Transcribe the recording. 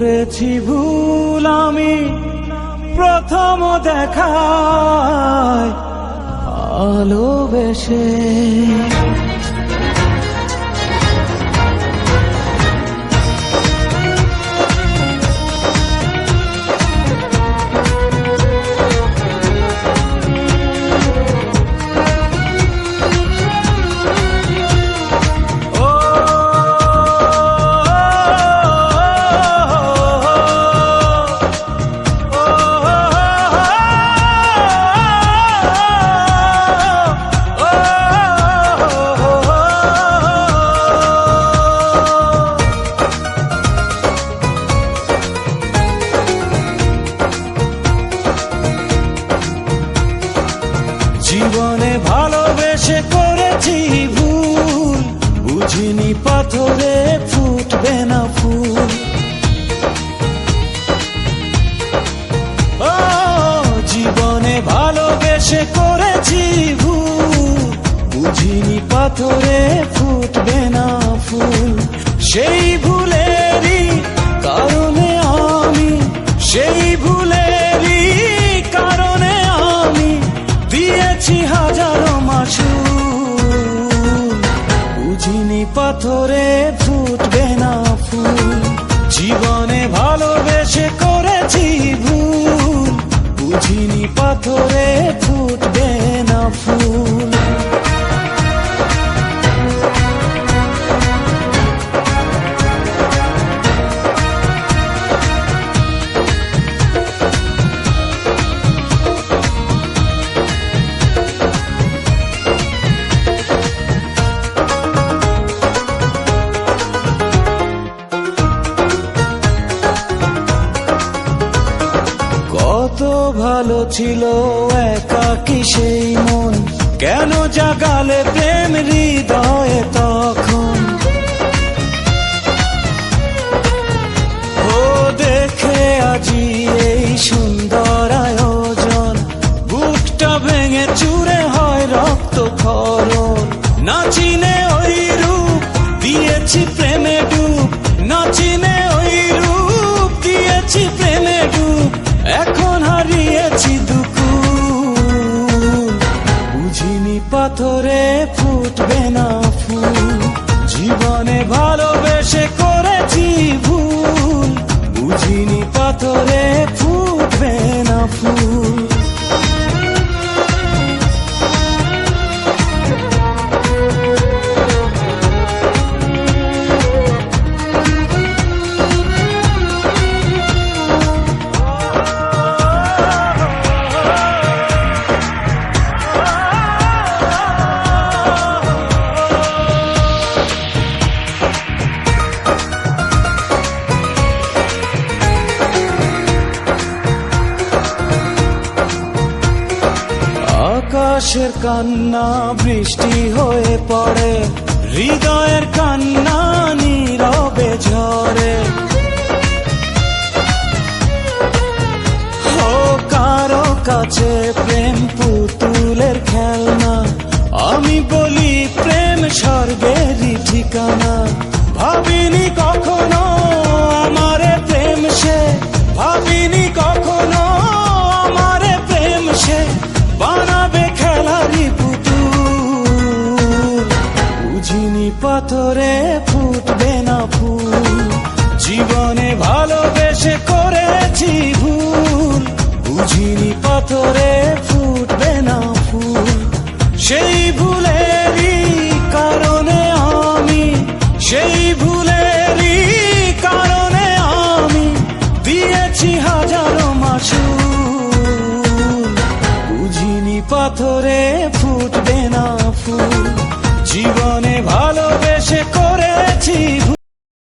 করেছি ভুল আমি প্রথম দেখায় ভালোবেসে। জীবনে ভালোবেসে করেছি ভুল, বুঝিনি পাথরে ফুটবে না ফুল। ও জীবনে ভালোবেসে করেছি ভুল, বুঝিনি পাথরে ফুটবে না ফুল। সেই ভুলেরই কারণে আমি, সেই ভুলেরই কারণে আমি দিয়েছি হাজারো মাসুল। বুঝিনি পাথরে ফুটবে না ফুল, জীবনে ভালোবেসে করেছি ভুল, বুঝিনি পাথরে ফুটবে না ফুল। কত ভালো ছিল একাকী সেই মন, কেন জাগালে প্রেম হৃদয়ে তখন। ও দেখে আজি এই সুন্দর আয়োজন, বুকটা ভেঙে চুরে হয় রক্ত ক্ষরণ। না চিনে ওই রূপ দিয়েছি প্রেমে ডুব, না চিনে ওই রূপ দিয়েছি প্রেমে ডুব। এখন হারিয়েছি দুকুল, বুঝিনি পাথরে ফুটবে না ফুল। জীবনে ভালোবেসে করেছি ভুল, বুঝিনি পাথরে ফুটবে না ফুল। আকাশের কান্না বৃষ্টি হয়ে পড়ে, হৃদয়ের কান্না নীরবে ঝরে। ও কারো কাছে প্রেম পুতুলের খেলনা, আমি বলি প্রেম স্বর্গেরই ঠিকানা। ভাবিনি কখনো আমারে প্রেম সে, ভাবিনি কখনো আমারে প্রেম সে বানাবে খেলারি পুতুল। বুঝিনি পাথরে ফুটবে না ফুল, জীবনে ভালোবেসে করেছি ভুল, বুঝিনি পাথরে ফুটবে না ফুল। সেই ভুলেরই কারণে আমি, সেই ভুলেরই কারণে আমি দিয়েছি হাজারো মাসুল। বুঝিনি পাথরে ফুটবে না ফুল, জীবনে